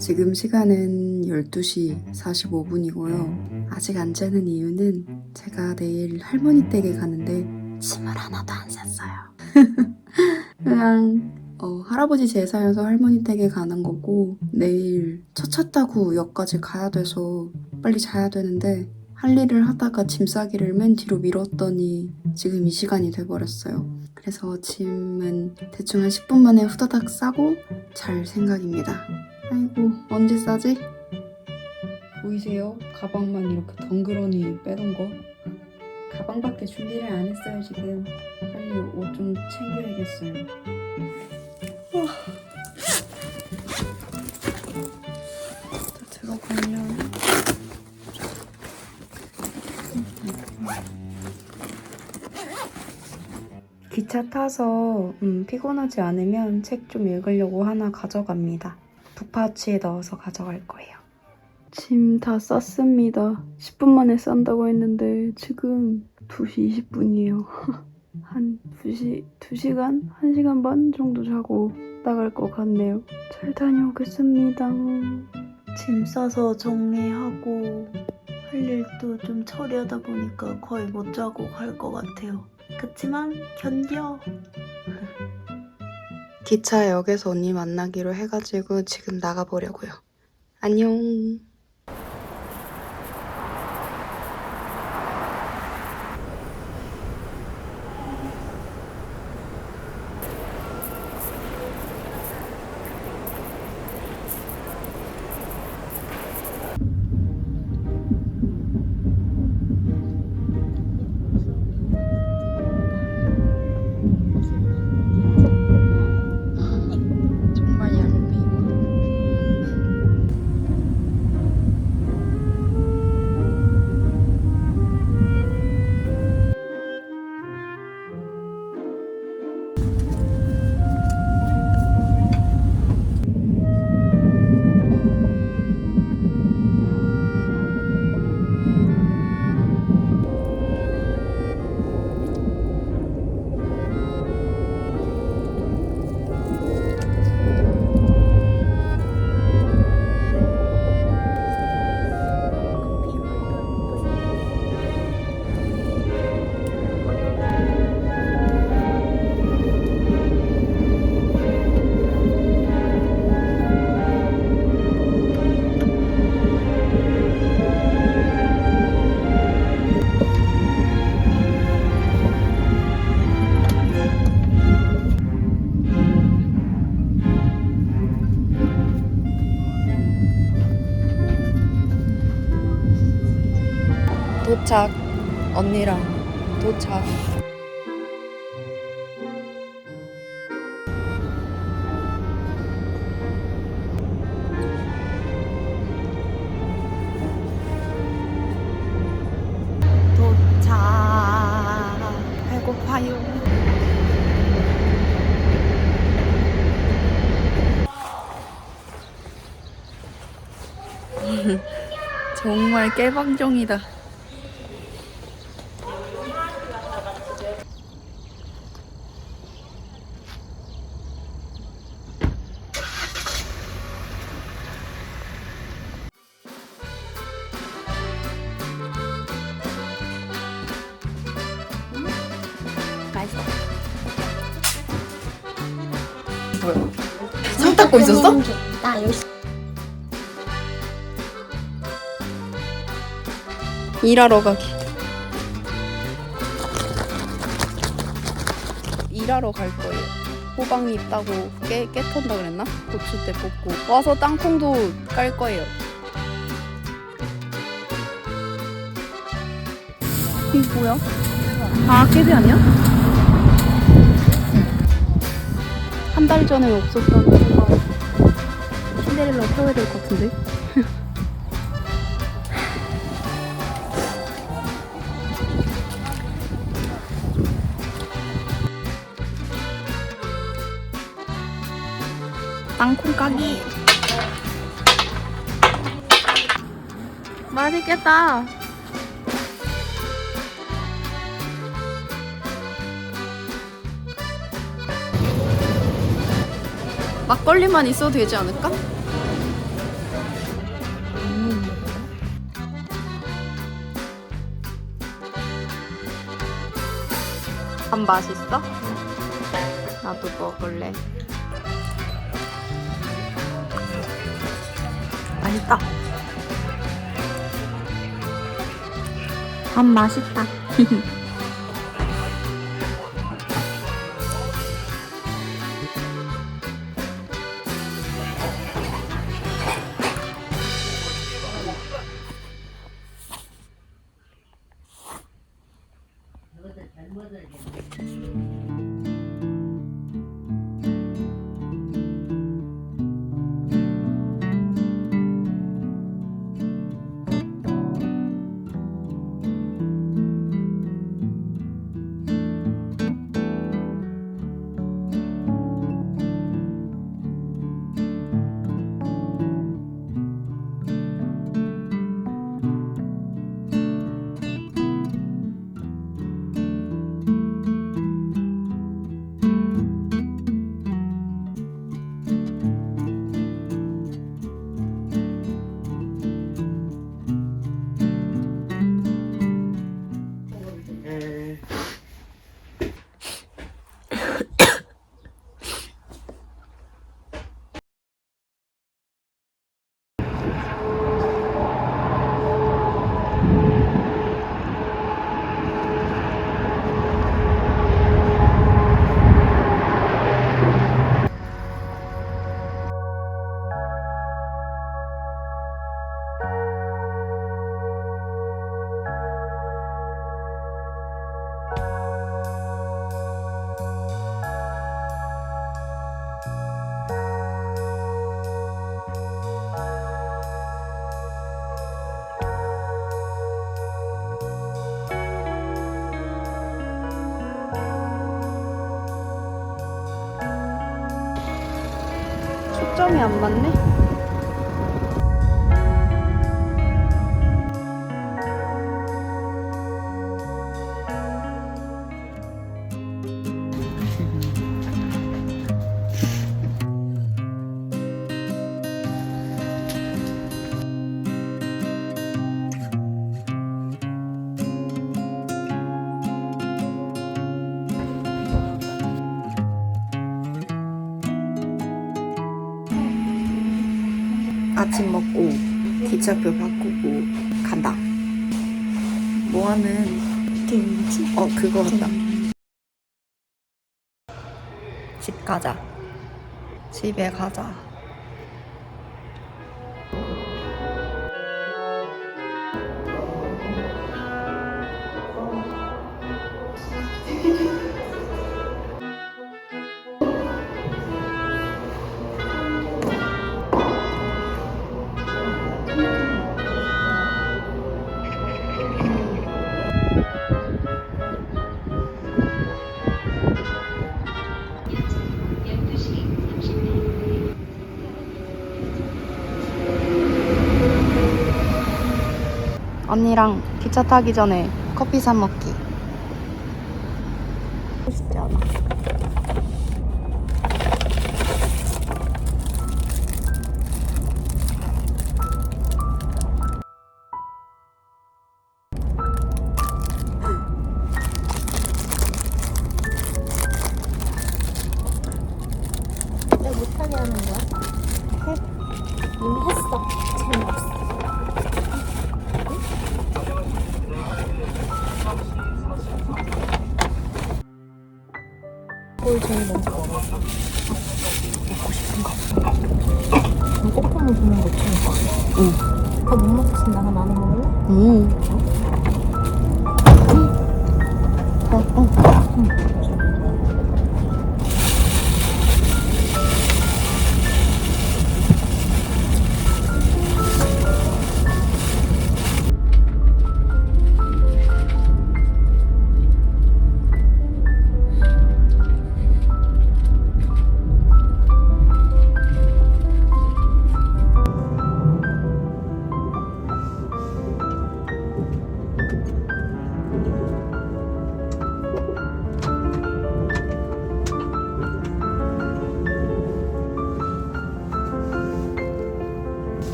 지금 시간은 12시 45분이고요. 아직 안 자는 이유는 제가 내일 할머니 댁에 가는데 짐을 하나도 안 샀어요. 그냥 할아버지 제사여서 할머니 댁에 가는 거고 내일 차 타고 역까지 가야 돼서 빨리 자야 되는데 할 일을 하다가 짐 싸기를 맨 뒤로 미뤘더니 지금 이 시간이 돼버렸어요. 그래서 짐은 대충 한 10분 만에 후다닥 싸고 잘 생각입니다. 아이고 언제 싸지? 보이세요? 가방만 이렇게 덩그러니 빼놓은 거? 가방밖에 준비를 안 했어요 지금. 빨리 옷 좀 챙겨야겠어요. 들어가면 기차 타서 피곤하지 않으면 책 좀 읽으려고 하나 가져갑니다. 북파우치에 넣어서 가져갈 거예요. 짐 다 쌌습니다. 10분 만에 싼다고 했는데 지금 2시 20분이에요. 한 2시간? 1시간 반 정도 자고 나갈 것 같네요. 잘 다녀오겠습니다. 짐 싸서 정리하고 할 일도 좀 처리하다 보니까 거의 못 자고 갈 것 같아요. 그치만 견뎌. 기차역에서 언니 만나기로 해가지고 지금 나가보려고요. 안녕. 정말 얄미. 도착. 언니랑 도착. 도착. 배고파요. 정말 깨방정이다. 맛있어. 뭐야? 상 닦고 있었어? 나 여기 일하러 가기. 일하러 갈 거예요. 호박이 있다고 깨턴다 그랬나? 고추대 뽑고 와서 땅콩도 깔 거예요. 이게 뭐야? 아, 깨비 아니야? 한 달 전에 없었던 거가 신데렐라 태워야 될 것 같은데? 땅콩 까기. 맛있겠다. 막걸리만 있어도 되지 않을까? 밥 맛있어? 나도 먹을래. 맛있다. 밥 맛있다. 초점이 안 맞네? 아침 먹고 기차표 바꾸고 간다. 뭐하는 김치? 그거 같다. 집 가자. 집에 가자. 언니랑 기차 타기 전에 커피 사 먹기. 쉽지 않아. 왜 못하게 하는 거야? 해? 이미 했어. 재미없어. 뭘 제일 먼저 먹어? 먹고 싶은 거. 그럼 꼬꼬만 보면 못 참을까? 응. 그거 못 먹겠으면 나가 나눠 먹을래? 응. 응.